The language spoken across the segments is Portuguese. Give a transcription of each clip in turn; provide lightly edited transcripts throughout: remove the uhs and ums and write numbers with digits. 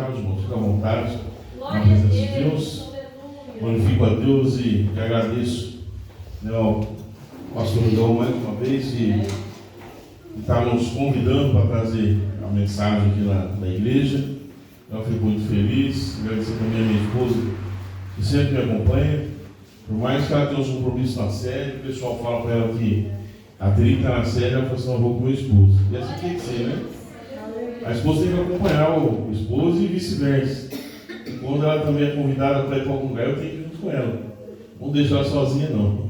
calma, irmão, fica à vontade. Na presença de Deus. Glorifico a Deus e agradeço, né, ao pastor Miguel mais uma vez que está nos convidando para trazer a mensagem aqui na igreja. Eu fico muito feliz. Agradecer também a minha esposa, que sempre me acompanha. Por mais que ela tenha um compromisso na série, o pessoal fala para ela que a Tri está na série, ela fala assim: eu vou com o meu esposo. E assim tem que ser, né? A esposa tem que acompanhar o esposo e vice-versa. E quando ela também é convidada para ir para algum lugar, eu tenho que ir junto com ela. Não deixar ela sozinha, não.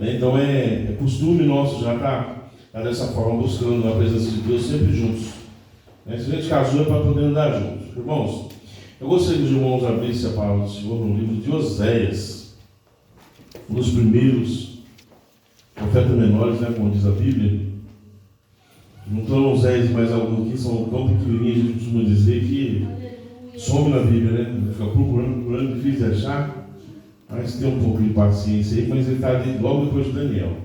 Então é costume nosso já estar dessa forma, buscando a presença de Deus sempre juntos. Se a gente casou é para poder andar juntos. Irmãos, eu gostaria que os irmãos abrissem a palavra do Senhor no livro de Oséias, um dos primeiros profetas menores, né, como diz a Bíblia. Não estão Oséias, mas alguns aqui são tão pequenininhos, a gente costuma dizer que some na Bíblia, né? Fica procurando, difícil de achar, mas tem um pouco de paciência aí, mas ele está logo depois de Daniel.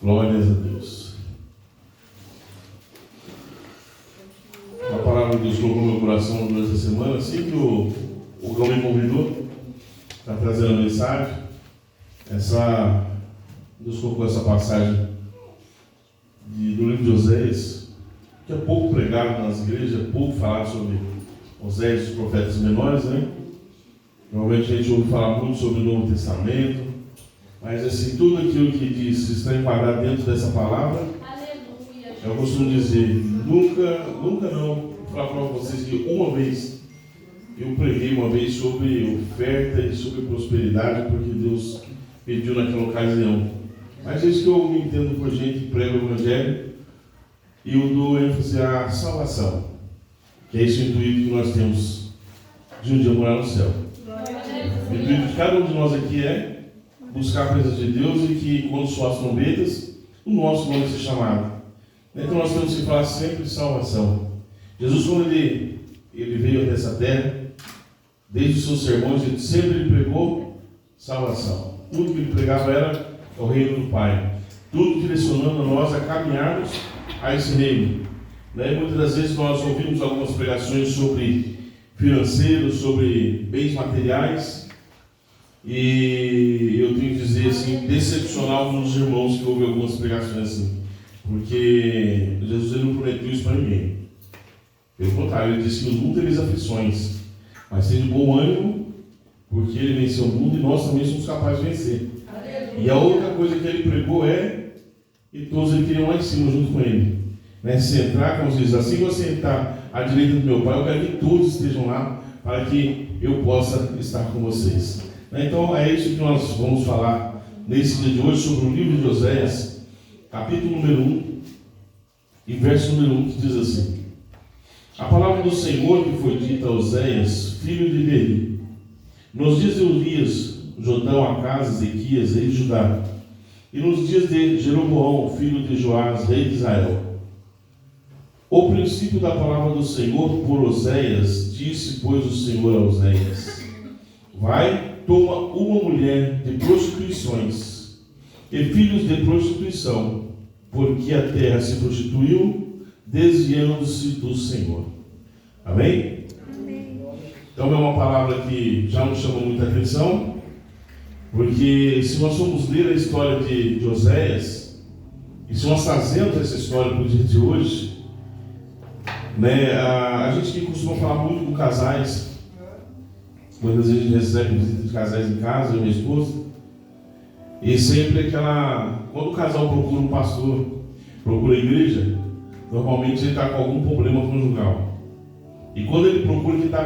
Glórias a Deus. A palavra de Deus colocou no meu coração durante a semana, assim que o Cão me convidou, está trazendo a mensagem. Deus colocou essa passagem do livro de Oséias, que é pouco pregado nas igrejas, pouco falado sobre Oséias e os profetas menores, né? Normalmente a gente ouve falar muito sobre o Novo Testamento, mas assim, tudo aquilo que diz está enquadrado dentro dessa palavra. Aleluia. Eu costumo dizer, nunca não, vou falar para vocês que uma vez eu preguei uma vez sobre oferta e sobre prosperidade, porque Deus pediu naquela ocasião. Mas é isso que eu me entendo por gente que prega o Evangelho, e eu dou ênfase à salvação, que é esse o intuito que nós temos de um dia morar no céu. O intuito de cada um de nós aqui é buscar a presença de Deus e que, quando soar as trombetas, o nosso nome seja chamado. Então nós temos que falar sempre de salvação. Jesus, quando ele veio até essa terra, desde os seus sermões, ele sempre pregou salvação. Tudo que ele pregava era o reino do Pai. Tudo direcionando a nós a caminharmos a esse reino. Muitas das vezes nós ouvimos algumas pregações sobre financeiros, sobre bens materiais, e eu tenho que dizer assim, decepcionar alguns irmãos que ouvem algumas pregações assim, porque Jesus ele não prometeu isso para ninguém. Pelo contrário, ele disse que no mundo tereis aflições, mas sede de bom ânimo, porque ele venceu o mundo e nós também somos capazes de vencer. E a outra coisa que ele pregou e todos ele queriam lá em cima junto com ele. Se entrar, como diz, assim que você entrar à direita do meu Pai, eu quero que todos estejam lá, para que eu possa estar com vocês. Então é isso que nós vamos falar nesse dia de hoje, sobre o livro de Oséias, capítulo número 1, e verso número 1, que diz assim: a palavra do Senhor que foi dita a Oséias, filho de Beri, nos dias de Urias, Jotão, Acás, Ezequias, rei de Judá, e nos dias de Jeroboão, filho de Joás, rei de Israel. O princípio da palavra do Senhor por Oséias, disse, pois, o Senhor a Oséias: vai, toma uma mulher de prostituições e filhos de prostituição, porque a terra se prostituiu, desviando-se do Senhor. Amém? Amém. Então é uma palavra que já nos chama muita atenção, porque se nós formos ler a história de Oséias, e se nós trazemos essa história para o dia de hoje, a gente que costuma falar muito com casais, muitas vezes a gente recebe visita de casais em casa, eu e minha esposa, e sempre quando o casal procura um pastor, procura a igreja, normalmente ele está com algum problema conjugal. E quando ele procura, ele está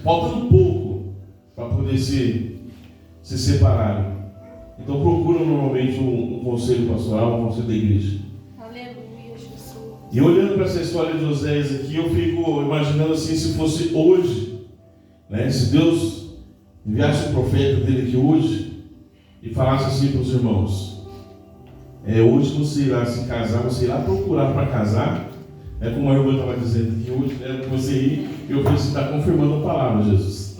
faltando pouco para poder se separarem. Então procuram normalmente um conselho pastoral, um conselho da igreja. Aleluia, Jesus. E olhando para essa história de Oséias aqui, eu fico imaginando assim, se fosse hoje, se Deus enviasse um profeta dele aqui hoje e falasse assim para os irmãos: hoje você irá se casar, você irá procurar para casar, como a irmã estava dizendo aqui hoje, você ir, eu vou estar confirmando a palavra, Jesus.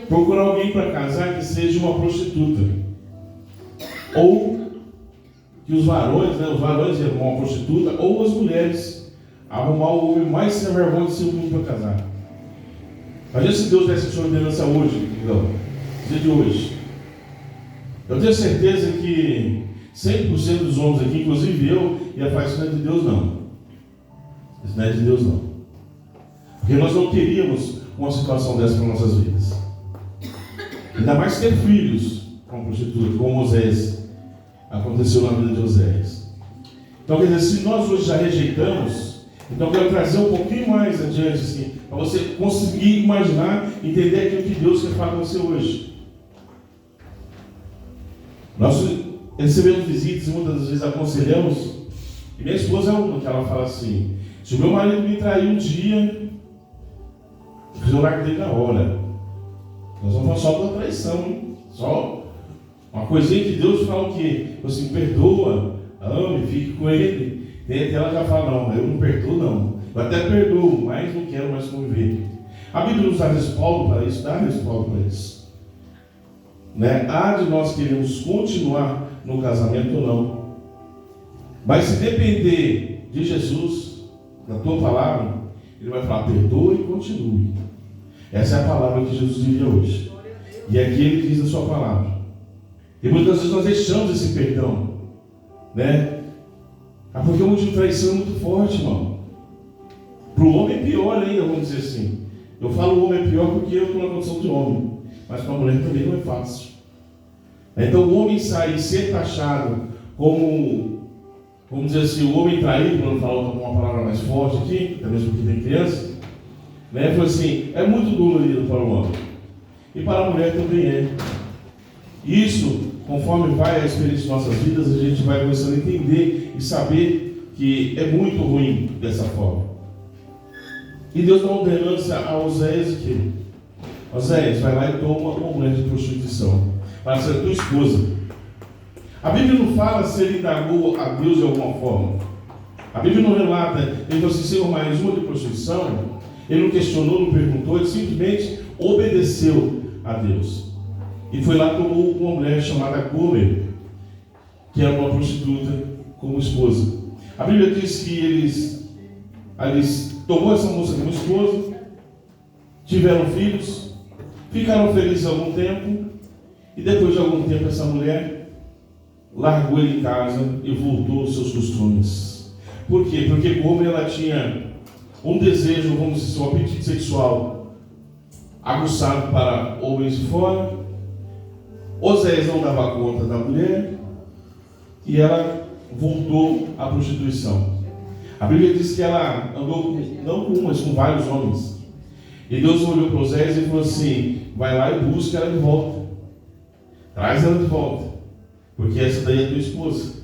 Procurar alguém para casar que seja uma prostituta, ou que os varões, uma prostituta, ou as mulheres arrumar o homem mais sem vergonha do seu mundo para casar. Imagina se Deus desse essa ordenança hoje, no dia de hoje. Eu tenho certeza que 100% dos homens aqui, inclusive eu, ia falar: isso não é de Deus não. Isso não é de Deus não. Porque nós não queríamos uma situação dessa para nossas vidas. Ainda mais ter filhos com prostituta, como Moisés aconteceu na vida de Oséias. Então, quer dizer, se nós hoje já rejeitamos, então eu quero trazer um pouquinho mais adiante, assim, para você conseguir imaginar, entender aquilo que Deus quer falar com você hoje. Nós recebemos visitas e muitas das vezes aconselhamos, e minha esposa é uma que ela fala assim: se o meu marido me trair um dia, eu largo dele na hora. Nós vamos falar só da traição, hein? Só uma coisinha que Deus fala o quê? Assim, perdoa, ame, fique com ele. Tem até ela já fala: não, eu não perdoo não. Eu até perdoo, mas não quero mais conviver. A Bíblia nos dá respaldo para isso, dá respaldo para isso. Né? Há de nós queremos continuar no casamento ou não. Mas se depender de Jesus, da tua palavra, Ele vai falar: perdoe e continue. Essa é a palavra que Jesus diria hoje. E aqui Ele diz a sua palavra. E muitas vezes nós deixamos esse perdão, né? Porque o motivo de traição é muito forte, irmão. Para o homem é pior ainda, vamos dizer assim. Eu falo o homem é pior porque eu estou na condição de homem. Mas para a mulher também não é fácil. Então o homem sair, ser taxado como, vamos dizer assim, o homem traído, para não falar uma palavra mais forte aqui, até mesmo porque tem criança, né? Foi assim, é muito dolorido para o homem. E para a mulher também é. Isso, conforme vai a experiência de nossas vidas, a gente vai começando a entender e saber que é muito ruim dessa forma. E Deus dá uma ordenança a Oséias que Oséias, vai lá e toma uma mulher de prostituição para ser tua esposa. A Bíblia não fala se ele indagou a Deus de alguma forma. A Bíblia não relata, ele falou assim: Senhor, mais uma de prostituição. Ele não questionou, não perguntou, ele simplesmente obedeceu a Deus. E foi lá e tomou uma mulher chamada Gomer, que era uma prostituta, como esposa. A Bíblia diz que eles tomou essa moça como esposa, tiveram filhos, ficaram felizes algum tempo, e depois de algum tempo essa mulher largou ele em casa e voltou aos seus costumes. Por quê? Porque Gomer, ela tinha um desejo, vamos dizer, um apetite sexual aguçado para homens de fora. Oséias não dava conta da mulher e ela voltou à prostituição. A Bíblia diz que ela andou não com um, mas com vários homens. E Deus olhou para Oséias e falou assim: vai lá e busca ela de volta. Traz ela de volta, porque essa daí é tua esposa.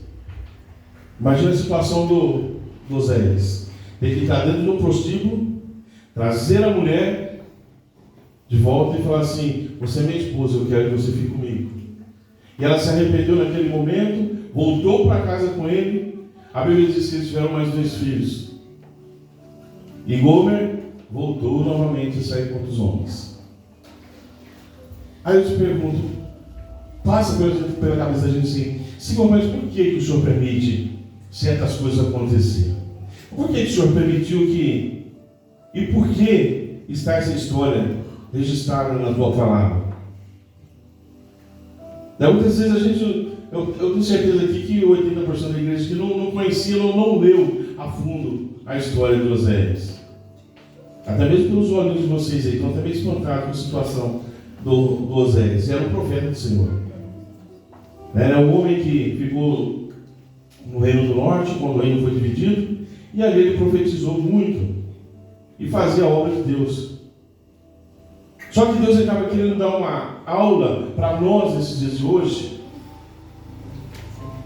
Imagina a situação do Oséias. Tem que estar dentro de um prostíbulo, trazer a mulher de volta e falar assim: você é minha esposa, eu quero que você fique comigo. E ela se arrependeu naquele momento, voltou para casa com ele. A Bíblia diz que eles tiveram mais 2 filhos. E Gomer voltou novamente a sair com outros homens. Aí eu te pergunto, passa pela cabeça da gente assim: Senhor, mas por que o Senhor permite certas coisas acontecer? Por que o Senhor permitiu que... E por que está essa história registrada na tua palavra? Muitas vezes eu tenho certeza aqui que 80% da igreja que não conhecia, não leu a fundo a história de Oséias. Até mesmo pelos olhos de vocês aí, estão também espantados com a situação do Oséias. Era um profeta do Senhor. Era um homem que ficou no reino do norte, quando o reino foi dividido, e ali ele profetizou muito e fazia a obra de Deus. Só que Deus acaba querendo dar uma aula para nós nesses dias de hoje.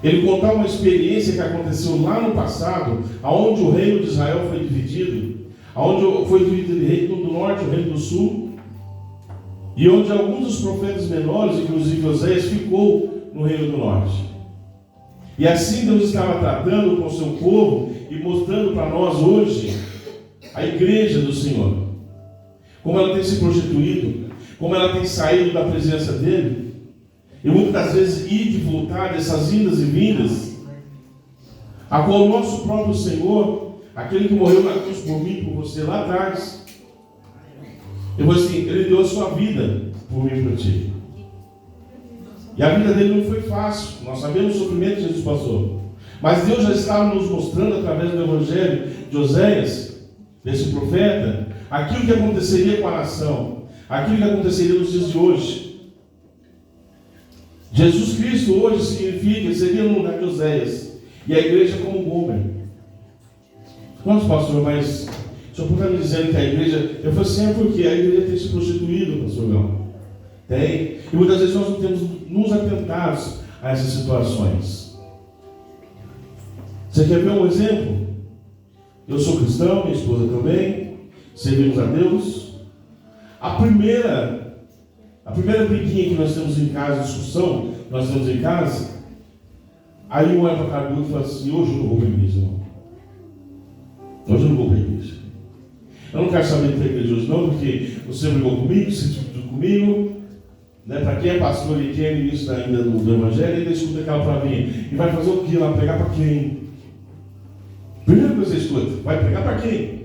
Ele contar uma experiência que aconteceu lá no passado, aonde o reino de Israel foi dividido, aonde foi dividido o reino do norte e o reino do sul, e onde alguns dos profetas menores, inclusive Oséias, ficou no reino do norte. E assim Deus estava tratando com o seu povo e mostrando para nós hoje a igreja do Senhor, como ela tem se prostituído, como ela tem saído da presença dele, e muitas das vezes ir e voltar dessas indas e vindas, a qual o nosso próprio Senhor aquele que morreu na cruz por mim, por você lá atrás. Eu vou assim, ele deu a sua vida por mim e por ti. E a vida dele não foi fácil. Nós sabemos o sofrimento que Jesus passou. Mas Deus já estava nos mostrando através do Evangelho de Oséias, desse profeta, aquilo que aconteceria com a nação, aquilo que aconteceria nos dias de hoje. Jesus Cristo hoje significa, seria no lugar de Oséias, e a igreja como Gomer. Quantos, pastor, mas o senhor está me dizendo que a igreja, eu falei assim, é porque a igreja tem se prostituído, pastor Gão. Tem. E muitas vezes nós não temos nos atentados a essas situações. Você quer ver um exemplo? Eu sou cristão, minha esposa também, servimos a Deus. A primeira briguinha que nós temos em casa, discussão que nós temos em casa, aí um olha para a cara do outro e fala assim, hoje eu não vou para a igreja, não. Hoje eu não vou para a igreja. Eu não quero saber de ir para a igreja hoje não, porque você brigou comigo, você discutiu comigo. Né? Para quem é pastor e quem é ministro ainda do Evangelho, ainda escuta aquela palavrinha. E vai fazer o que lá? Pregar para quem? Primeira coisa que você escuta, vai pregar para quem?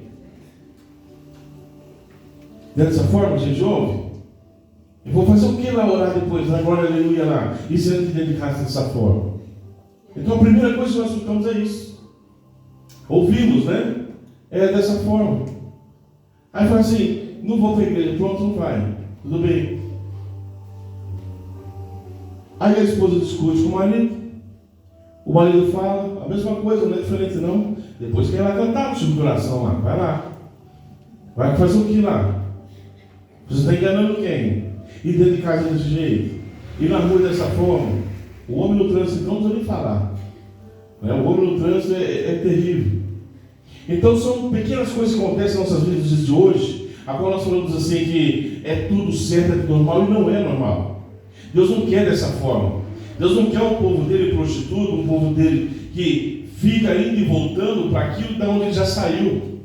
Dessa forma a gente ouve? Eu vou fazer o que lá, orar depois? Agora, aleluia lá. E se antes dentro de casa dessa forma? Então a primeira coisa que nós escutamos é isso. Ouvimos, né? É dessa forma. Aí fala assim, não vou para a igreja, pronto, não vai. Tudo bem. Aí a esposa discute com o marido fala, a mesma coisa, não é diferente não. Depois quem vai cantar no seu coração lá, vai lá. Vai fazer o que lá? Você está enganando quem? E dentro de casa desse jeito? E na rua dessa forma? O homem no trânsito então não precisa nem falar. O homem no trânsito é terrível. Então são pequenas coisas que acontecem nas nossas vidas nos dias de hoje, a qual nós falamos assim que é tudo certo, é tudo normal, e não é normal. Deus não quer dessa forma. Deus não quer um povo dele prostituto, um povo dele que fica indo e voltando para aquilo da onde ele já saiu.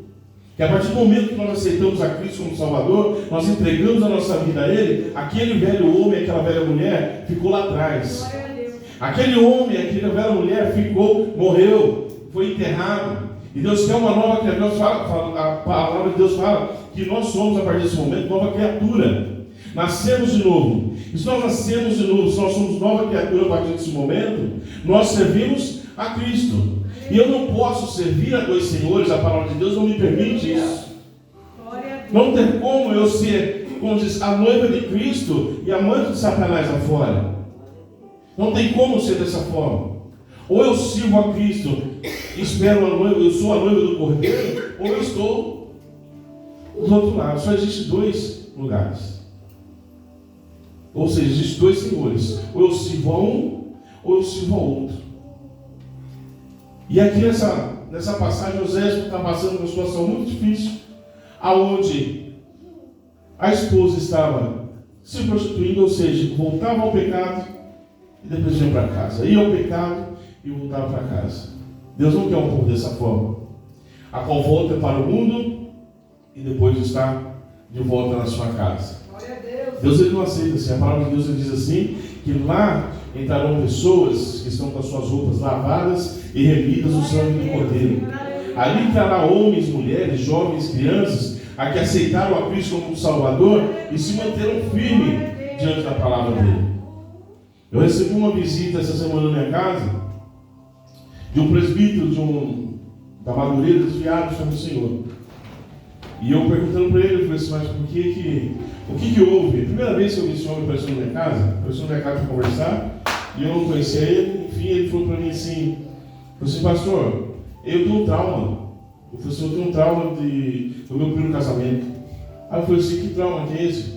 Que a partir do momento que nós aceitamos a Cristo como Salvador, nós entregamos a nossa vida a Ele, aquele velho homem, aquela velha mulher ficou lá atrás. Aquele homem, aquela velha mulher morreu, foi enterrado. E Deus quer uma nova criatura. A palavra de Deus fala que nós somos, a partir desse momento, nova criatura. Nascemos de novo. E se nós nascemos de novo, se nós somos nova criatura a partir desse momento, nós servimos a Cristo. E eu não posso servir a dois senhores, a palavra de Deus não me permite isso. Não tem como eu ser, como diz, a noiva de Cristo e amante de Satanás lá fora. Não tem como ser dessa forma. Ou eu sirvo a Cristo, espero a noiva, eu sou a noiva do Cordeiro, ou eu estou do outro lado. Só existem dois lugares. Ou seja, existem dois senhores. Ou eu sirvo a um, ou eu sirvo ao outro. E aqui nessa passagem, Oséias está passando por uma situação muito difícil, aonde a esposa estava se prostituindo, ou seja, voltava ao pecado e depois ia para casa. Ia ao pecado e voltava para casa. Deus não quer um povo dessa forma, a qual volta para o mundo e depois está de volta na sua casa. Deus ele não aceita assim. A palavra de Deus ele diz assim, que lá entrarão pessoas que estão com as suas roupas lavadas e remidas no sangue do Cordeiro. Ali entrará homens, mulheres, jovens, crianças, a que aceitaram a Cristo como Salvador e se manteram firmes diante da palavra dele. Eu recebi uma visita essa semana na minha casa de um presbítero da Madureira dos Viados como o Senhor. E eu perguntando para ele, eu falei assim, mas o que houve? A primeira vez que eu vi esse homem apareceu na minha casa, apareceu na minha casa para conversar, e eu não conhecia ele, enfim, ele falou para mim assim, pastor, eu tenho um trauma. Eu falei assim, eu tenho um trauma do meu primeiro casamento. Aí eu falei assim, que trauma que é esse?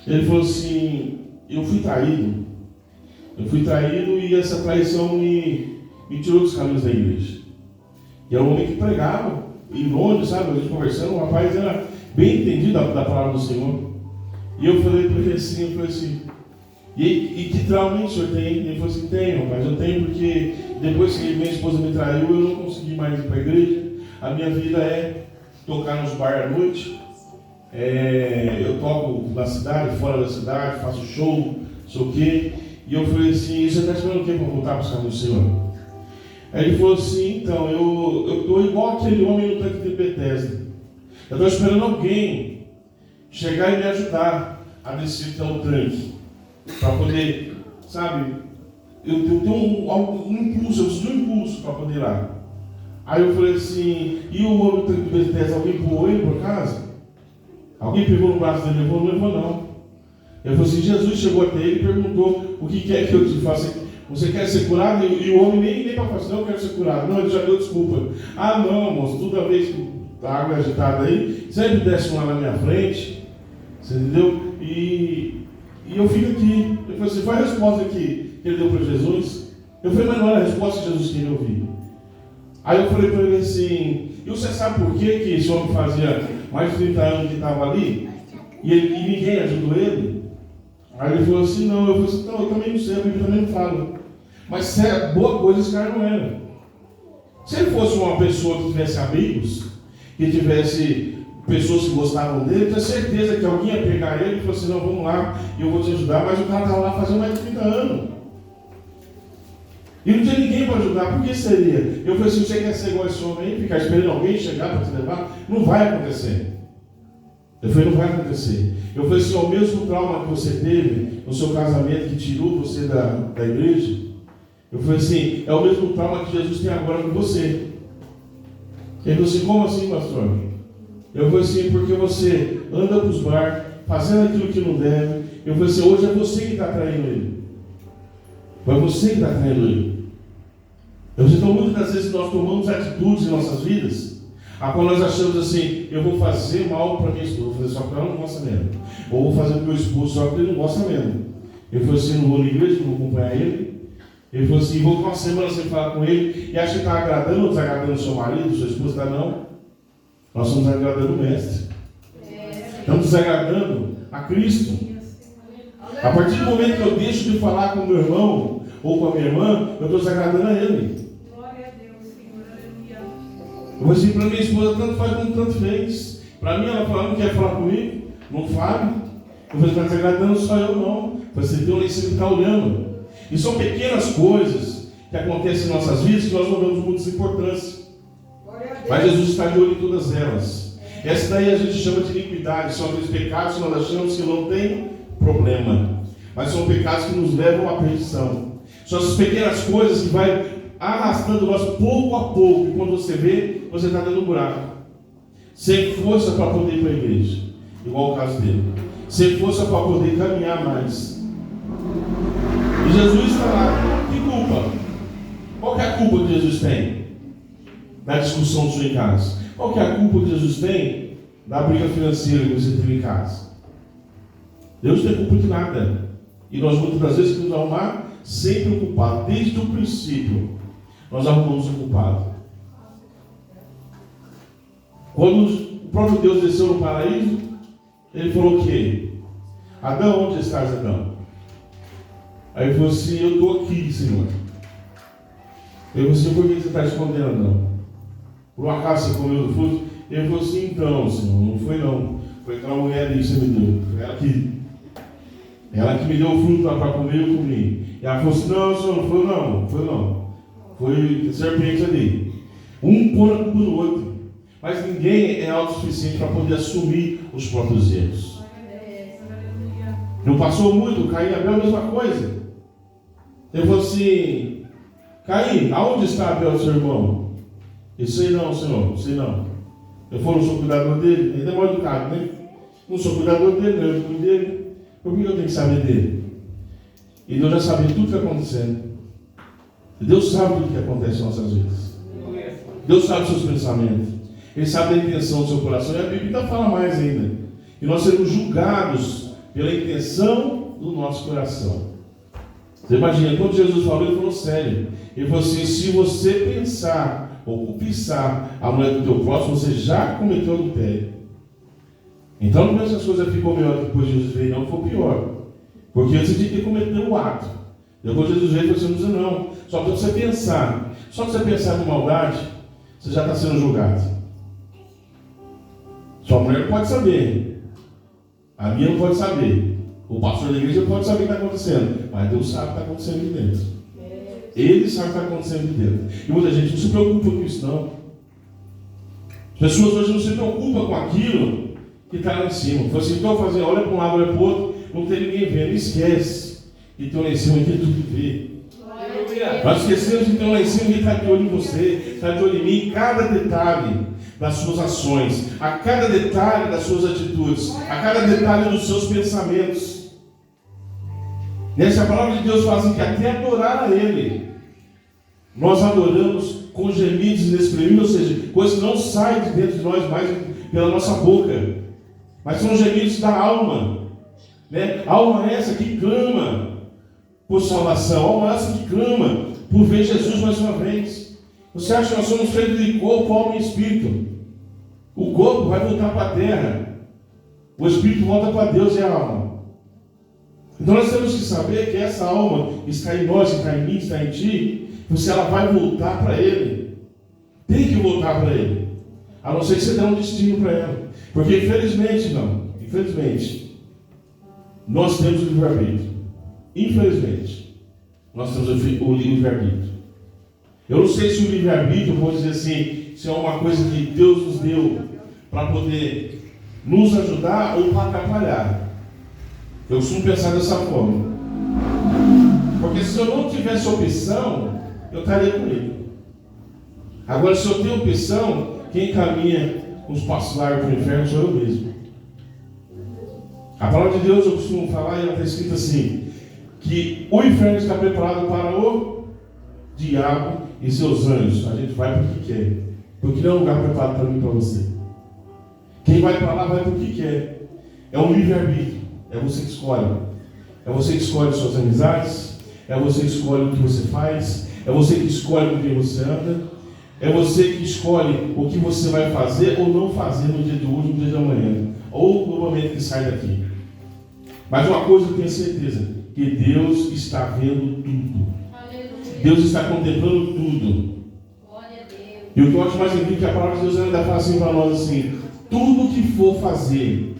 Ele falou assim, eu fui traído. E essa traição me tirou dos caminhos da igreja. E era um homem que pregava, e longe, sabe, a gente conversando, o rapaz era bem entendido da palavra do Senhor. E eu falei para ele assim, e que trauma o senhor tem? Ele falou assim, tenho, mas eu tenho porque depois que minha esposa me traiu, eu não consegui mais ir para a igreja. A minha vida é tocar nos bares à noite. Eu toco na cidade, fora da cidade, faço show, sei o quê. E eu falei assim, você está esperando o quê para voltar para os caminhos do Senhor? Aí ele falou assim, então, eu estou igual aquele homem no tanque de Betesda. Eu estou esperando alguém chegar e me ajudar a descer até o tanque. Para poder, sabe, eu tenho um impulso, eu preciso de um impulso para poder ir lá. Aí eu falei assim, e o homem do tanque de Betesda, alguém empurrou ele por casa? Alguém pegou no braço dele e levou? Não levou não. Eu falei assim, Jesus chegou até ele e perguntou, o que quer que eu te faça? Você quer ser curado? E o homem nem para falar assim, não, eu quero ser curado. Não, ele já deu desculpa. Ah não, moço, toda vez que a água é agitada aí, sempre desce um lá na minha frente. Você entendeu? E eu fico aqui. Eu falei assim, foi a resposta que ele deu para Jesus? Eu falei, mas não era a resposta que Jesus queria ouvir. Aí eu falei para ele assim, e você sabe por que esse homem fazia mais de 30 anos que estava ali? E ninguém ajudou ele? Aí ele falou assim, não. Eu falei assim, não, eu também não sei, a Bíblia também não fala. Mas se é boa coisa, esse cara não era. Se ele fosse uma pessoa que tivesse amigos, que tivesse pessoas que gostavam dele, eu tenho certeza que alguém ia pegar ele e falar assim, não, vamos lá, eu vou te ajudar. Mas o cara estava lá fazendo mais de 30 anos. E não tinha ninguém para ajudar. Por que seria? Eu falei assim, você quer ser igual esse homem aí, ficar esperando alguém chegar para te levar? Não vai acontecer. Eu falei, não vai acontecer. Eu falei assim, o mesmo trauma que você teve no seu casamento, que tirou você da igreja, eu falei assim, é o mesmo trauma que Jesus tem agora com você. Ele falou assim, como assim, pastor? Eu falei assim, porque você anda para os bar, fazendo aquilo que não deve. Eu falei assim, hoje é você que está traindo ele. Foi você que está traindo ele. Eu sei, então muitas das vezes nós tomamos atitudes em nossas vidas, a qual nós achamos assim, eu vou fazer mal para minha esposa, vou fazer só porque ela não gosta mesmo. Ou vou fazer para o meu esposo só porque ele não gosta mesmo. Eu falei assim, não vou na igreja, não vou acompanhar ele. Ele falou assim, vou uma semana sem falar com ele, e acha que está agradando ou desagradando seu marido, sua esposa, está não. Nós estamos agradando o Mestre. Estamos desagradando a Cristo. A partir do momento que eu deixo de falar com o meu irmão ou com a minha irmã, eu estou desagradando a ele. Glória a Deus, Senhor, aleluia. Eu vou dizer para minha esposa, tanto faz como tanto fez. Para mim, ela fala, não quer falar comigo, não fale. Eu vou estar desagradando só eu não. Você tem um sempre está olhando. E são pequenas coisas que acontecem em nossas vidas que nós não damos muita importância. Mas Jesus está de olho em todas elas. Essa daí a gente chama de iniquidade. São aqueles pecados que nós achamos que não tem problema. Mas são pecados que nos levam à perdição. São essas pequenas coisas que vai arrastando nós pouco a pouco. E quando você vê, você está dando um buraco. Sem força para poder ir para a igreja. Igual o caso dele. Sem força para poder caminhar mais. E Jesus está lá. Que culpa? Qual que é a culpa que Jesus tem da discussão sua em casa? Qual que é a culpa que Jesus tem da briga financeira que você teve em casa? Deus não tem culpa de nada. E nós muitas das vezes queremos arrumar sempre o culpado. Desde o princípio, nós arrumamos o culpado. Quando o próprio Deus desceu no paraíso, ele falou o quê? Adão, onde estás, Adão? Aí ele falou assim, eu estou aqui, Senhor. Ele falou assim, por que você está escondendo, Adão? Por um acaso você comeu do fruto? Ele falou assim, então, Senhor, não foi não. Foi aquela mulher ali que você me deu. Foi ela que me deu o fruto para comer, eu comi. E ela falou assim, não, Senhor, não foi não. Foi não. Foi serpente ali. Um põe a culpa no outro. Mas ninguém é autossuficiente para poder assumir os próprios erros. Não passou muito, Caim e Abel, a mesma coisa. Ele falou assim, Caim, aonde está Abel, seu irmão? Eu sei não, Senhor, sei não. Eu não sou cuidador dele, ainda é mal educado, né? Não sou cuidador dele, não, eu cuido dele. Por que eu tenho que saber dele? E Deus já sabia tudo que está acontecendo. Deus sabe tudo que acontece em nossas vidas. Deus sabe os seus pensamentos. Ele sabe da intenção do seu coração. E a Bíblia ainda fala mais ainda. E nós seremos julgados pela intenção do nosso coração. Você imagina, quando Jesus falou, ele falou sério. Ele falou assim, se você pensar ou cobiçar a mulher do teu próximo, você já cometeu adultério. Então não pensa que as coisas ficou melhor depois de Jesus veio, não, foi pior. Porque antes de ter cometido o ato. Depois de Jesus veio, você não diz não. Só para você pensar. Só para você pensar em maldade, você já está sendo julgado. Sua mulher não pode saber. A minha não pode saber. O pastor da igreja pode saber o que está acontecendo. Mas Deus sabe o que está acontecendo aqui dentro. Ele sabe o que está acontecendo de dentro. E muita gente não se preocupa com isso, não. As pessoas hoje não se preocupam com aquilo que está lá em cima. Foi assim, então fazer, olha para um lado, olha para o outro, não tem ninguém vendo. Esquece que tem lá em cima, que tudo vê. Nós esquecemos que tem lá em cima, que está de olho em você, está de olho em mim, em cada detalhe das suas ações, a cada detalhe das suas atitudes, a cada detalhe dos seus pensamentos. Nessa palavra de Deus fala assim, que até adorar a Ele, nós adoramos com gemidos inexprimíveis, ou seja, coisas que não saem de dentro de nós mais pela nossa boca, mas são gemidos da alma, né? A alma é essa que clama por salvação, a alma é essa que clama por ver Jesus mais uma vez. Você acha que nós somos feitos de corpo, alma e espírito? O corpo vai voltar para a terra, o espírito volta para Deus e a alma. Então nós temos que saber que essa alma que está em nós, que está em mim, que está em ti, se ela vai voltar para Ele. Tem que voltar para Ele. A não ser que você dê um destino para ela. Porque infelizmente nós temos o livre-arbítrio. Infelizmente, nós temos o livre-arbítrio. Eu não sei se o livre-arbítrio, vou dizer assim, se é uma coisa que Deus nos deu para poder nos ajudar ou para atrapalhar. Eu costumo pensar dessa forma. Porque se eu não tivesse opção, eu estaria com Ele. Agora, se eu tenho opção, quem caminha os passos largos para o inferno sou eu mesmo. A palavra de Deus, eu costumo falar, e ela está escrita assim, que o inferno está preparado para o diabo e seus anjos. A gente vai porque quer. Porque não é um lugar preparado para mim e para você. Quem vai para lá vai porque quer. É um livre-arbítrio. É você que escolhe. É você que escolhe suas amizades. É você que escolhe o que você faz. É você que escolhe com quem você anda. É você que escolhe o que você vai fazer ou não fazer no dia de hoje, no dia de amanhã. Ou no momento que sai daqui. Mas uma coisa eu tenho certeza. Que Deus está vendo tudo. Aleluia. Deus está contemplando tudo. Glória a Deus. E o que eu acho mais incrível é que a palavra de Deus ainda fala assim para nós assim. Tudo que for fazer,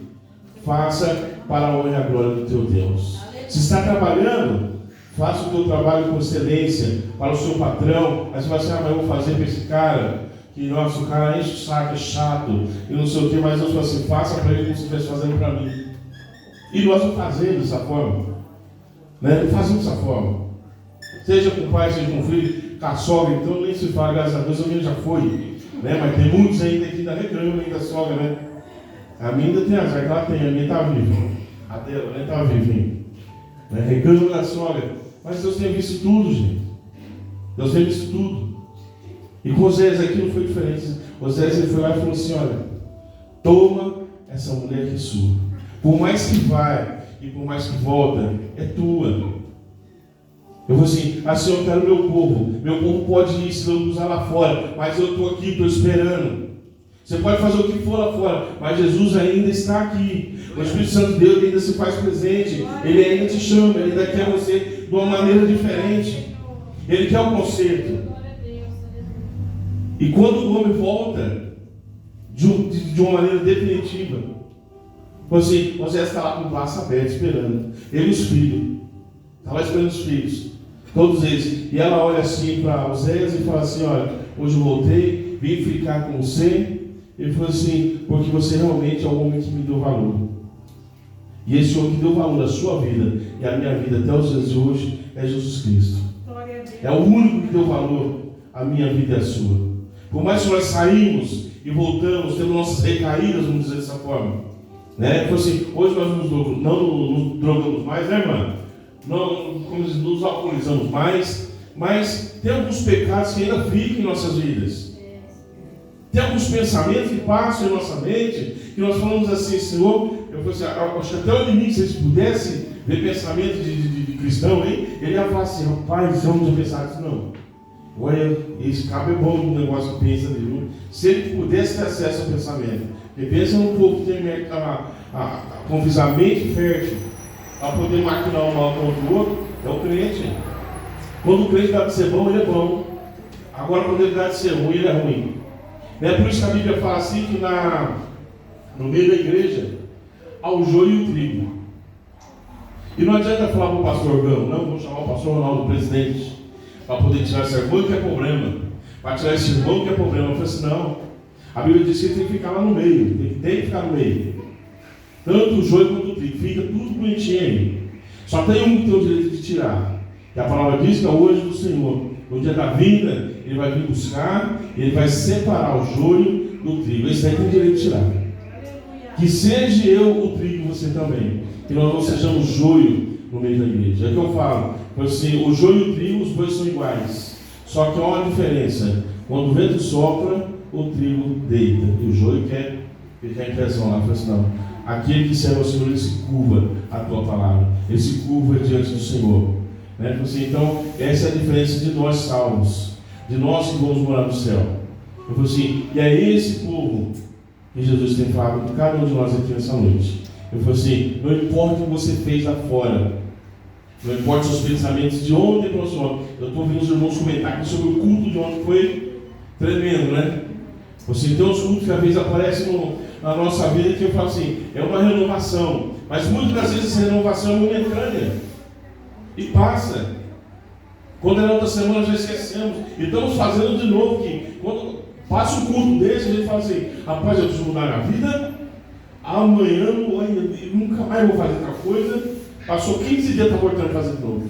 faça para a honra e a glória do teu Deus. Aleluia. Se está trabalhando, faça o teu trabalho com excelência para o seu patrão. Aí você vai assim, mas eu vou fazer para esse cara, que nossa, o cara enche o saco, é chato, e não sei o que, mas Deus fala assim, faça para ele como se estivesse fazendo para mim. E nós não fazemos dessa forma. Né? Não fazemos dessa forma. Seja com o pai, seja com o filho, com a sogra, então nem se fala, graças a Deus, a minha já foi. Né? Mas tem muitos ainda que ainda reclamam da sogra, né? A minha ainda tem azar, que ela tem, a minha está viva. A dela, né? Está vivinha. Né? Reclamam da sogra. Mas Deus tem visto tudo, gente. Deus tem visto tudo. E com Osés aqui não foi diferente. Osés ele foi lá e falou assim, olha, toma essa mulher que é sua. Por mais que vai e por mais que volta, é tua. Eu vou assim, Senhor, eu quero meu povo pode ir se não usar lá fora, mas eu estou aqui, estou esperando. Você pode fazer o que for lá fora, mas Jesus ainda está aqui. O Espírito Santo de Deus ainda se faz presente. Ele ainda te chama, ele ainda quer você de uma maneira diferente. Ele quer o conserto. E quando o homem volta de uma maneira definitiva, você está lá com o braço aberto, esperando. Ele e os filhos. Está lá esperando os filhos. Todos eles. E ela olha assim para Osés e fala assim, olha, hoje eu voltei, vim ficar com você. Ele falou assim, porque você realmente é o homem que me deu valor. E esse homem que deu valor à sua vida e à minha vida até os dias de hoje é Jesus Cristo. É o único que deu valor à minha vida e à sua. Por mais que nós saímos e voltamos, temos nossas recaídas, vamos dizer dessa forma. Né? Ele falou assim, hoje nós não nos drogamos mais, né, irmã? Não nos alcoolizamos mais, mas tem alguns pecados que ainda ficam em nossas vidas. Tem alguns pensamentos que passam em nossa mente, que nós falamos assim, Senhor, eu falei assim, acho que até o inimigo, se eles pudessem ver pensamento de cristão, hein, ele ia falar assim, rapaz, vamos pensar assim, não. Olha, esse cabo é bom no negócio que pensa dele. Se ele pudesse ter acesso ao pensamento, ele pensa num povo que tem a mente fértil, para poder maquinar um mal contra o outro, é o crente. Quando o crente dá de ser bom, ele é bom. Agora, quando ele dá de ser ruim, ele é ruim. É por isso que a Bíblia fala assim que no meio da igreja há o joio e o trigo. E não adianta falar para o pastor Gão, não, vou chamar o pastor Ronaldo, presidente. para poder tirar essa irmã que é problema, para tirar esse irmão que é problema. Eu falei assim, não. A Bíblia diz que ele tem que ficar lá no meio, tem que ficar no meio. Tanto o joio quanto o trigo, fica tudo bonitinho aí. Só tem um que tem o direito de tirar. E a palavra diz que é o anjo do Senhor. No dia da vinda, ele vai vir buscar, ele vai separar o joio do trigo. Esse aí tem direito de tirar. Que seja eu o trigo e você também. Que nós não sejamos joio no meio da igreja. É o que eu falo. Assim, o joio e o trigo, os dois são iguais. Só que há uma diferença. Quando o vento sopra, o trigo deita. E o joio quer ficar em pressão lá. Assim, não. Aquele que serve ao Senhor, ele se curva a tua palavra. Ele se curva diante do Senhor. Né? Assim, então, essa é a diferença de nós salvos. De nós que vamos morar no céu. Eu falo assim, e é esse povo que Jesus tem falado com cada um de nós aqui nessa noite. Eu falo assim, não importa o que você fez lá fora. Não importa os seus pensamentos de ontem para o ontem. Eu estou ouvindo os irmãos comentar aqui sobre o culto de ontem, foi tremendo, né? Você tem uns cultos que às vezes aparecem na nossa vida que eu falo assim, é uma renovação. Mas muitas das vezes essa renovação é momentânea. E passa. Quando é na outra semana já esquecemos. E estamos fazendo de novo que quando passa um culto desse, a gente fala assim, rapaz, eu preciso mudar a vida. Amanhã eu nunca mais vou fazer outra coisa. Passou 15 dias, está voltando a fazer de novo.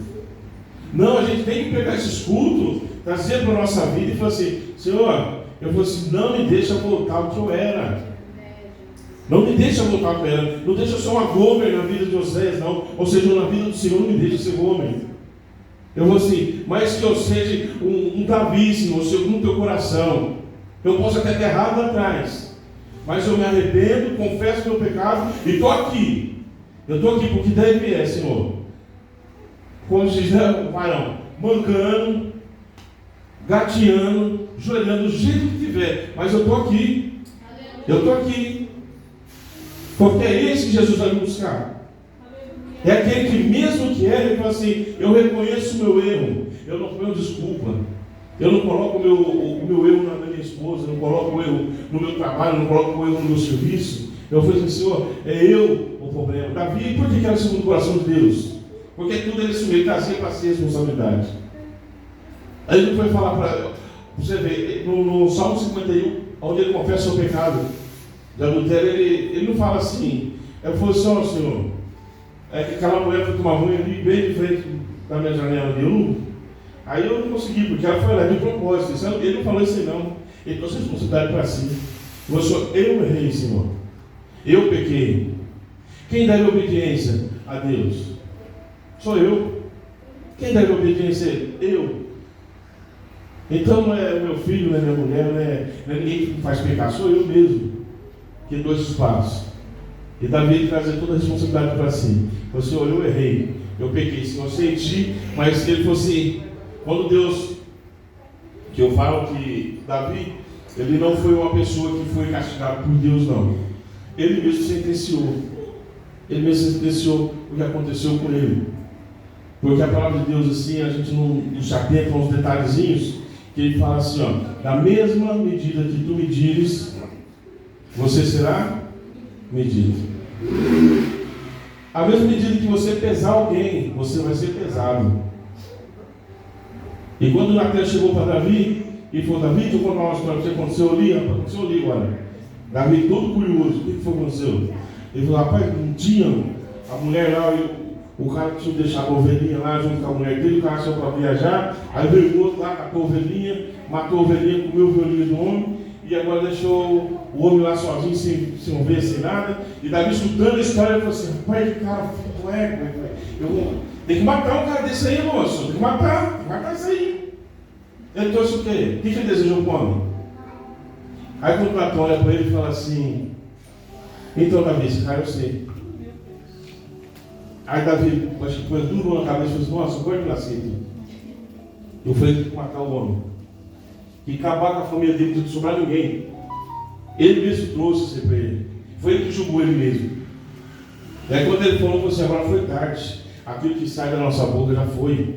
Não, a gente tem que pegar esses cultos, trazer para a nossa vida e falar assim, Senhor, eu vou assim, não me deixa voltar ao que eu era. Não me deixa voltar ao que eu era. Não deixa eu ser uma Gomer na vida de Oséias, não. Ou seja, na vida do Senhor, não me deixa ser Gomer. Eu vou assim, mas que eu seja um Davi, Senhor, segundo o teu coração. Eu posso até ter errado lá atrás, mas eu me arrependo, confesso meu pecado e estou aqui. Eu estou aqui porque deve é, Senhor. Como diz, né, varão, mancando, gateando, joelhando, do jeito que tiver. Mas eu estou aqui. Eu estou aqui. Porque é esse que Jesus vai me buscar. É aquele que mesmo que erra, ele fala assim, eu reconheço o meu erro. Eu não ponho desculpa. Eu não coloco o meu erro na minha esposa, eu não coloco o erro no meu trabalho, eu não coloco o erro no meu serviço. Eu falei assim, Senhor, é eu o problema. Davi, por que era segundo o coração de Deus? Porque tudo ele assumiu, ele trazia para si a responsabilidade. Aí ele foi falar para você ver, no Salmo 51, onde ele confessa o seu pecado de adultério, ele não fala assim, ele falou assim, ó Senhor, é que aquela mulher foi tomar banho ali, bem de frente da minha janela de um. Aí eu não consegui, porque ela foi lá de propósito. Ele não falou isso aí não. Ele trouxe a responsabilidade para si. Ele falou, eu errei, Senhor. Eu pequei. Quem deve obediência a Deus? Sou eu. Quem deve obediência? Eu. Então não é meu filho, não é minha mulher, não é ninguém que faz pecar, sou eu mesmo. Que dou esses passos. E Davi trazer toda a responsabilidade para si. Falou, Senhor, eu errei. Eu pequei, Senhor, eu senti, mas ele falou assim, quando Deus, que eu falo que Davi, ele não foi uma pessoa que foi castigado por Deus, não. Ele mesmo sentenciou. Ele mesmo sentenciou o que aconteceu com ele. Porque a palavra de Deus, assim, a gente não se atenta aos detalhezinhos, que ele fala assim, ó, da mesma medida que tu medires, você será medido. A mesma medida que você pesar alguém, você vai ser pesado. E quando Natan chegou para Davi, e falou, Davi, deixa eu contar uma história que aconteceu ali agora. Davi todo curioso, o que foi que aconteceu? Ele falou, rapaz, um dia a mulher lá, o cara tinha deixado a ovelhinha lá junto com a mulher dele, o cara saiu para viajar, aí veio o outro lá, catou a ovelhinha, matou a ovelhinha, comeu a ovelhinha do homem, e agora deixou o homem lá sozinho, sem ovelha, sem nada. E Davi escutando a história, ele falou assim, rapaz, que cara, tem que matar um cara desse aí, moço, tem que matar isso aí. Ele trouxe o quê? O que ele desejou com o homem? Aí quando Platão olha para ele e fala assim, então Davi, esse cara eu sei. Aí Davi, acho que pôs duro na cabeça e falou assim, nossa, agora eu nasci aqui. Eu falei que tem que matar o homem. E acabar com a família dele, não tinha que sobrar ninguém. Ele mesmo trouxe isso para ele. Foi ele que julgou ele mesmo. E aí quando ele falou assim, agora foi tarde. Aquilo que sai da nossa boca já foi.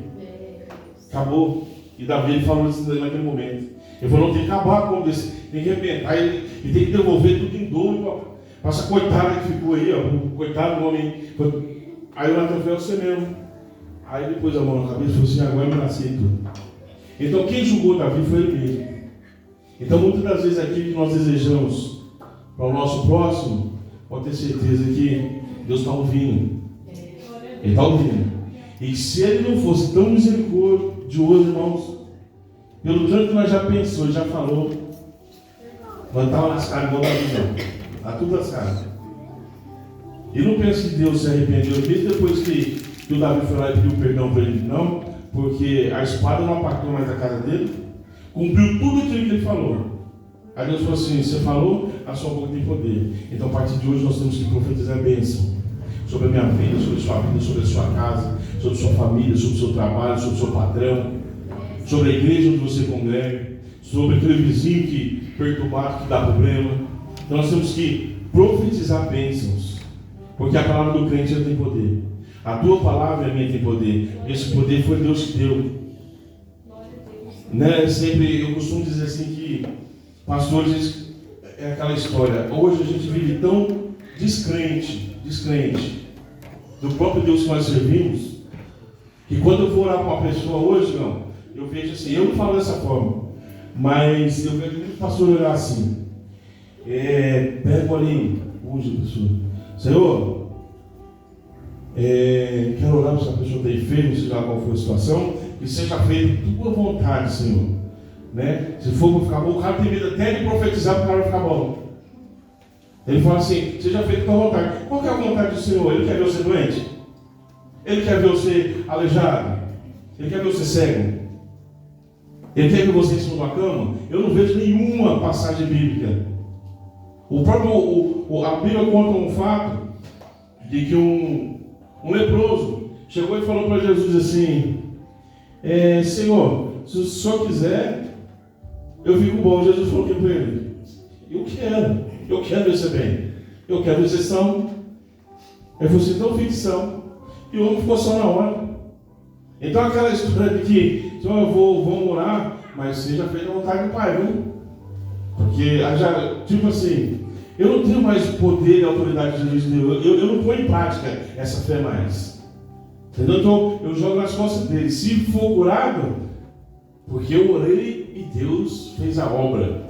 Acabou. E Davi ele falou isso naquele momento. Ele falou, não, tem que acabar com isso. Tem que arrebentar ele tem que devolver tudo em dobro para essa coitada que ficou aí, ó. O coitado do homem. Aí o Natan falou, você mesmo. Aí depois a mão na cabeça falou assim, agora eu nasci tudo. Então quem julgou Davi foi ele mesmo. Então muitas das vezes aquilo que nós desejamos para o nosso próximo, pode ter certeza que Deus está ouvindo. Ele está ouvindo. E se ele não fosse tão misericordioso, irmãos, pelo tanto que nós já pensou, já falou, nós estávamos lascados igual Davi, não. Está tudo lascado. E não penso que Deus se arrependeu mesmo depois que o Davi foi lá e pediu perdão para ele, não, porque a espada não apartou mais da casa dele, cumpriu tudo aquilo que ele falou. Aí Deus falou assim: você falou, a sua boca tem poder. Então a partir de hoje nós temos que profetizar a bênção sobre a minha vida, sobre a sua vida, sobre a sua casa, sobre a sua família, sobre o seu trabalho, sobre o seu patrão, sobre a igreja onde você congrega, sobre aquele vizinho que perturbado, que dá problema. Então nós temos que profetizar bênçãos, porque a palavra do crente tem poder. A tua palavra e a minha tem poder. Esse poder foi Deus que deu. Né? Sempre eu costumo dizer assim que pastores é aquela história. Hoje a gente vive tão descrente do próprio Deus que nós servimos, que quando eu vou orar para uma pessoa hoje, não, eu vejo assim, eu não falo dessa forma, mas eu vejo muito pastor orar assim. Pego ali, hoje a pessoa, Senhor, quero orar para essa pessoa ter enfermo, seja lá qual for a situação, que seja feita tua vontade, Senhor. Né? Se for para ficar bom, o cara tem medo até de profetizar para o cara ficar bom. Ele fala assim: seja feito tua vontade. Qual que é a vontade do Senhor? Ele quer ver você doente? Ele quer ver você aleijado? Ele quer ver você cego? Ele quer ver você em cima de uma cama? Eu não vejo nenhuma passagem bíblica. A Bíblia conta um fato de que um leproso chegou e falou para Jesus assim: Senhor, se o Senhor quiser, eu fico bom. Jesus falou que para ele: eu quero ver você bem, eu quero ver você são. Ele falou assim: então fique são. E o homem ficou só na hora. Então aquela história de que Senhor, vou orar, mas seja feita a vontade do Pai, viu? Porque já, tipo assim, eu não tenho mais poder e autoridade de Jesus, eu não ponho em prática essa fé mais. Entendeu? Então eu jogo nas costas dele. Se for curado, porque eu orei e Deus fez a obra.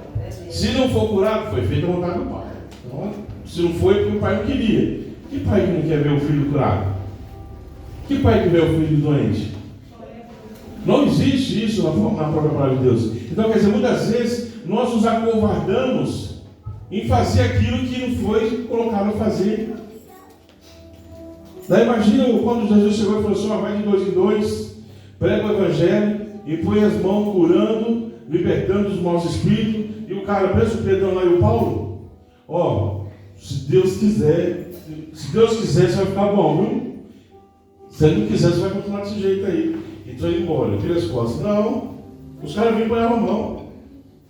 Se não for curado, foi feita a vontade do Pai. Então, se não foi, porque o Pai não queria. Que pai que não quer ver o filho curado? Que pai que vê o filho doente? Não existe isso na própria palavra de Deus. Então, quer dizer, muitas vezes nós nos acovardamos em fazer aquilo que não foi colocado a fazer. Daí imagina quando Jesus chegou e falou assim: vai de 2 em 2, prega o evangelho, e põe as mãos curando, libertando os maus espíritos, e o cara, pensa o Pedrão lá e o Paulo, se Deus quiser, você vai ficar bom, viu? Se ele não quiser, você vai continuar desse jeito aí. Então ele embora, tira as costas. Não, os caras vinham e põem a mão.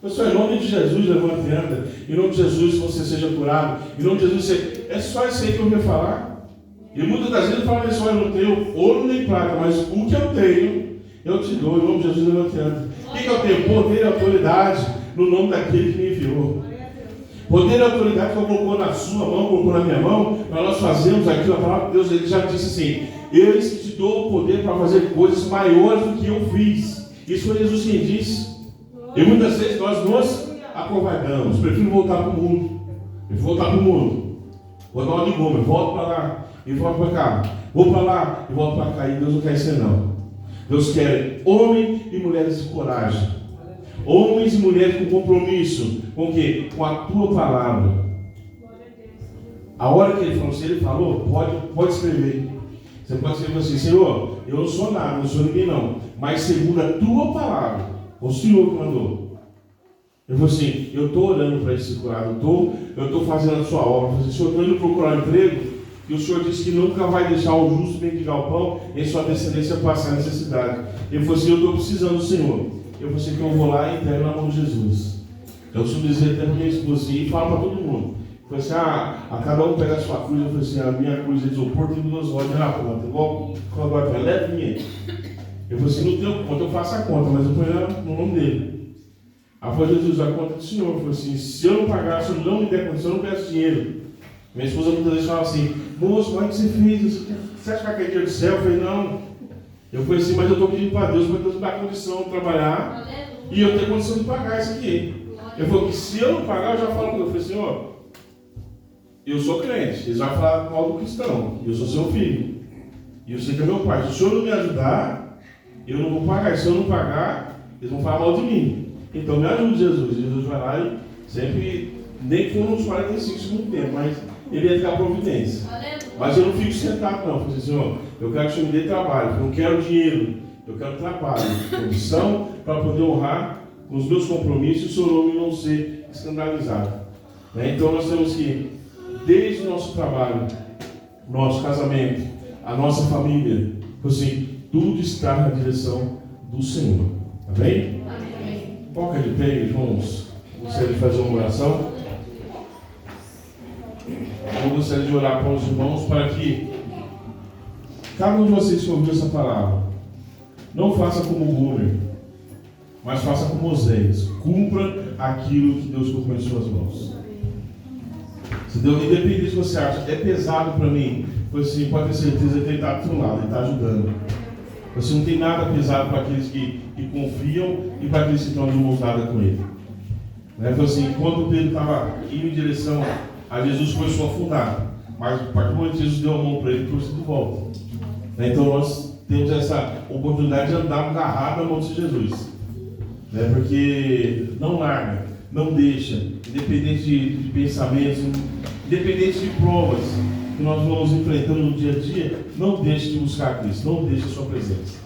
Pessoal, em nome de Jesus, levanta e anda. Em nome de Jesus, você seja curado. Em nome de Jesus, você... É só isso aí que eu ia falar. E muitas das vezes eu falo assim: eu não tenho ouro nem prata, mas o que eu tenho, eu te dou. Em nome de Jesus, levanta e anda. O que eu tenho? Poder e autoridade no nome daquele que me enviou. Poder e autoridade que eu colocou na sua mão, colocou na minha mão, para nós fazermos aquilo. A palavra de Deus, ele já disse assim: eis que te dou o poder para fazer coisas maiores do que eu fiz. Isso foi Jesus quem disse. E muitas vezes nós nos acovardamos. Prefiro voltar para o mundo. Vou dar uma de goma, eu volto para lá e volto para cá. Vou para lá e volto para cá. E Deus não quer ser, não. Deus quer homens e mulheres de coragem. Homens e mulheres com compromisso. Com o quê? Com a tua palavra. A hora que ele falou, se ele falou, pode escrever. Você pode escrever assim: Senhor, eu não sou nada, não sou ninguém não, mas segundo a tua palavra, o Senhor que mandou. Eu falei assim: eu estou orando para ele ser curado, eu estou fazendo a sua obra. Eu falei assim: Senhor, estou indo procurar emprego, e o Senhor disse que nunca vai deixar o justo mendigar o pão e sua descendência passar necessidade. Ele falou assim: eu estou precisando do Senhor. Eu falei assim: então eu vou lá e entrego na mão de Jesus. Eu costumo dizer até para minha esposa assim, e falo para todo mundo. Eu falei assim: a cada um pega a sua cruz. Eu falei assim: a minha cruz é de isopor, tem 2 rodas na ponta, igual quando vai levinha. Eu falei assim: não tenho conta, eu faço a conta, mas eu ponho no nome dele. Aí foi Jesus: a conta do Senhor. Eu falei assim: se eu não pagar, se eu não me der condição, eu não peço dinheiro. Minha esposa muitas vezes fala assim: moço, como é que você fez? Você acha que é dinheiro do céu? Eu falei: não. Eu falei assim, mas eu estou pedindo para Deus me dar condição de trabalhar e eu ter condição de pagar isso aqui. Ele falou que se eu não pagar, eu já falo com ele. Eu falei assim, ó, eu sou crente, eles vão falar mal do cristão, eu sou seu filho. E eu sei que é meu pai. Se o senhor não me ajudar, eu não vou pagar. Se eu não pagar, eles vão falar mal de mim. Então me ajude, Jesus. Jesus vai lá e sempre, nem que for uns 45 segundos tempo, mas ele ia ficar providência. Mas eu não fico sentado não. Eu falei assim, Senhor, eu quero que o Senhor me dê trabalho. Eu não quero dinheiro, eu quero trabalho, condição para poder honrar com os meus compromissos e o seu nome não ser escandalizado. Então nós temos que, desde o nosso trabalho, nosso casamento, a nossa família, assim, tudo está na direção do Senhor. Amém? Amém. Toca de pé, irmãos. Gostaria de fazer uma oração. Eu gostaria de orar para os irmãos para que cada um de vocês que ouviu essa palavra não faça como Gomer, mas faça como Oséias. Cumpra aquilo que Deus colocou em suas mãos. Se Deus, independente se você acha que é pesado para mim, você pode ter certeza que Ele está do seu lado, Ele está ajudando. Você não tem nada pesado para aqueles que confiam e para aqueles que estão de mãos dadas com Ele. Então assim, quando Pedro estava indo em direção a Jesus, começou a afundar. Mas a partir do momento que Jesus deu a mão para ele, ele trouxe de volta. Então nós temos essa oportunidade de andar agarrado na mão de Jesus. Porque não larga, não deixa, independente de pensamentos, independente de provas que nós vamos enfrentando no dia a dia, não deixe de buscar Cristo, não deixe a sua presença.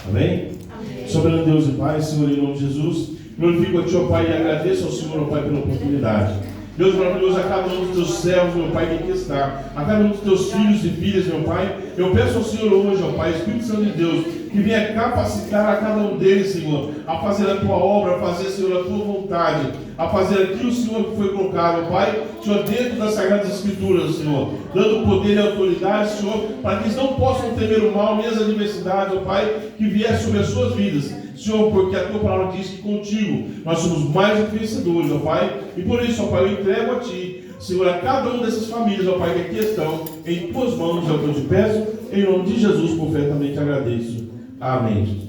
Amém? Amém. Soberano Deus e Pai, Senhor, em nome de Jesus, glorifico a Ti, ó Pai, e agradeço ao Senhor, ó Pai, pela oportunidade. Deus maravilhoso, a cada um dos Teus servos, meu Pai, que aqui está, a cada um dos Teus filhos e filhas, meu Pai, eu peço ao Senhor hoje, ó Pai, Espírito Santo de Deus, que venha capacitar a cada um deles, Senhor, a fazer a Tua obra, a fazer, Senhor, a Tua vontade, a fazer aquilo, Senhor, que foi colocado, Pai, Senhor, dentro das Sagradas Escrituras, Senhor, dando poder e autoridade, Senhor, para que eles não possam temer o mal, nem as adversidades, ó Pai, que vier sobre as suas vidas, Senhor, porque a Tua palavra diz que contigo nós somos mais do que vencedores, ó Pai, e por isso, ó Pai, eu entrego a Ti, Senhor, a cada uma dessas famílias, ó Pai, que aqui estão, em Tuas mãos, é o que eu te peço, em nome de Jesus, profetamente agradeço. Amém.